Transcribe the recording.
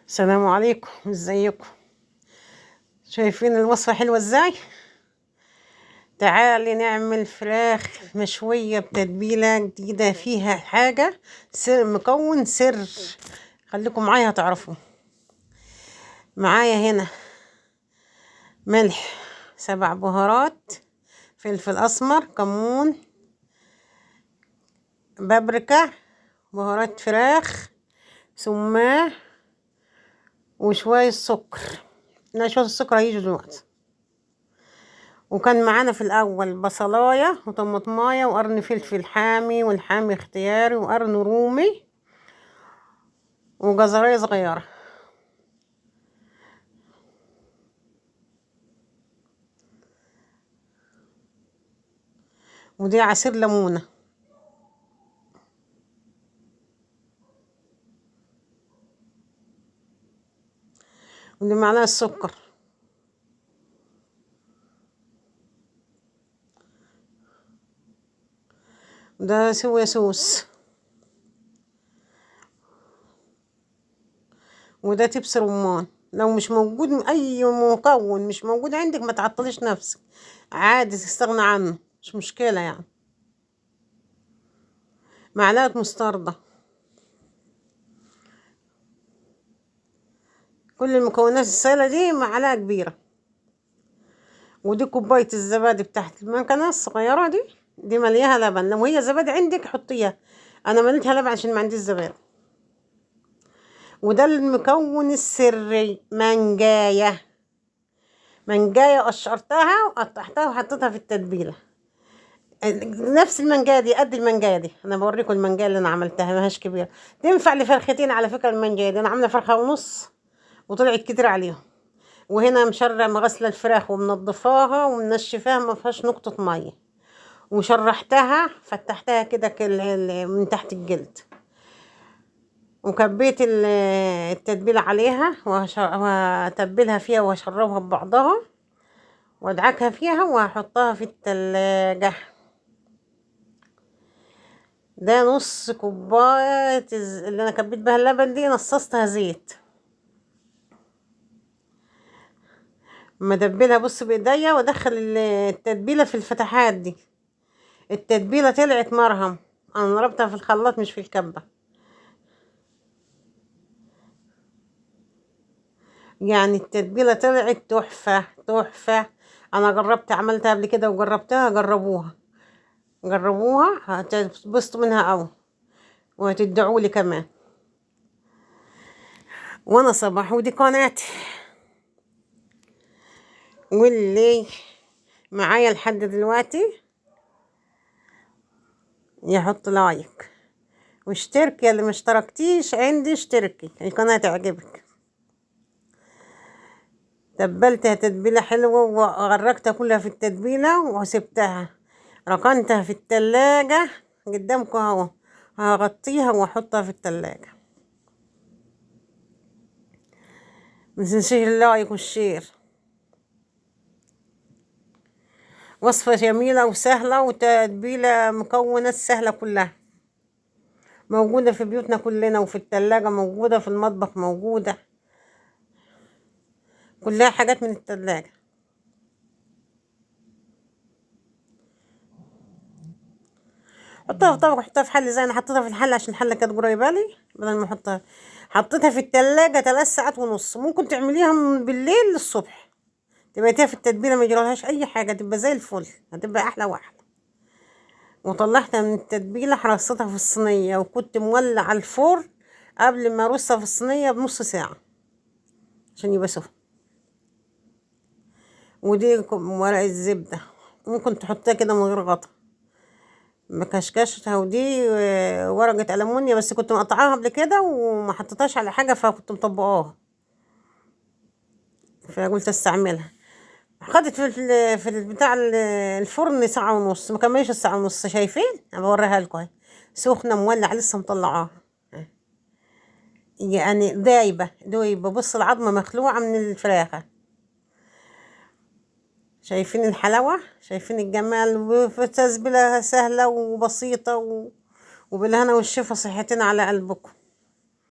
السلام عليكم، ازيكم؟ شايفين الوصفة حلوة ازاي؟ تعالي نعمل فراخ مشوية بتتبيلة جديدة فيها حاجة مكون سر. خليكم معايا هتعرفوا. معايا هنا ملح 7 بهارات، فلفل اسمر، كمون، بابريكا، بهارات فراخ، سماق، وشوية سكر. لا، شوية السكر هيجوا دلوقتي. وكان معانا في الاول بصلايه وطماطمايه وقرن فلفل حامي، والحامي اختياري، وقرن رومي، وجزرايه صغيره. ودي عصير ليمونه. ودي معلقه السكر. وده سويا صوص. وده تبس رمان. لو مش موجود اي مكون مش موجود عندك ما تعطليش نفسك، عادي تستغنى عنه، مش مشكله يعني. معلقه مستردة. كل المكونات السائله دي معلقه كبيره. ودي كوبايه الزبادي بتاعت المكنه الصغيره دي مليها لبن. لو هي زبادي عندك حطيها، انا مليتها لبن عشان ما عنديش زبادي. وده المكون السري، منجايه قشرتها وقطعتها وحطيتها في التتبيله. نفس المنجايه دي، قد المنجايه دي. انا بوريكم المنجايه اللي انا عملتها، ماهاش كبيره. تنفع لفرختين على فكره. المنجايه دي انا عامله فرخه ونص وطلعت كتير عليهم. وهنا مغسله الفراخ ومنضفاها ومنشفاها، ما فيهاش نقطه ميه. وشرحتها فتحتها كده من تحت الجلد. وكبيت التتبيلة عليها واتبلها فيها واشربها ببعضها وادعكها فيها وهحطها في التلاجة. ده نص كوباية اللي انا كبيت بها اللبن دي، نصصتها زيت. مدبلها بص بايديا وادخل التتبيلة في الفتحات دي. التتبيلة طلعت مرهم. انا ضربتها في الخلاط مش في الكبة. يعني التتبيلة طلعت تحفة تحفة. انا جربت، عملتها قبل كده وجربتها. جربوها هتتبسطوا منها قوي وهتدعوا لي كمان. وانا صباح، ودي قناتي. واللي معايا لحد دلوقتي يحط لايك واشتركي. اللي مشتركتيش عندي اشتركي، القناة تعجبك. تبلتها تتبيلة حلوة وغرقتها كلها في التتبيلة وسبتها. ركنتها في التلاجة قدامكم اهو. هغطيها واحطها في التلاجة. متنسيش اللايك والشير. وصفة جميلة وسهلة، وتتبيلة مكونات سهلة كلها. موجودة في بيوتنا كلنا، وفي التلاجة موجودة، في المطبخ موجودة. كلها حاجات من التلاجة. حطها في طبق، حطها في حل زي انا حطيتها في الحل عشان الحلة كانت قريبة لي. بدل ما احطها، حطيتها في التلاجة 3 ساعات ونص. ممكن تعمليها من بالليل للصبح، تبقى في التتبيلة ما يجرالهاش اي حاجة، تبقى زي الفل، هتبقى احلى واحلى. وطلعتها من التتبيلة، حرصتها في الصينية، وكنت مولع الفرن قبل ما ارصها في الصينية بنص ساعة عشان يبقى سخن. ودي ورق الزبدة، ممكن تحطيها كده من غير غطا. مكشكشتها. ودي ورقة ألمونيا، بس كنت مقطعاها قبل كده وما حطيتهاش على حاجة، فكنت مطبقاها فقلت استعملها. خدت في بتاع الفرن ساعة ونص، ما كملش الساعة ونص. شايفين؟ انا بوريها لكم اهي، سخنة مولع لسه مطلعاها. يعني دايبة. بص العظمة مخلوعة من الفراخة. شايفين الحلاوة؟ شايفين الجمال؟ وتتبيلة سهلة وبسيطة وبالهنا والشفا. صحتنا على قلبكم.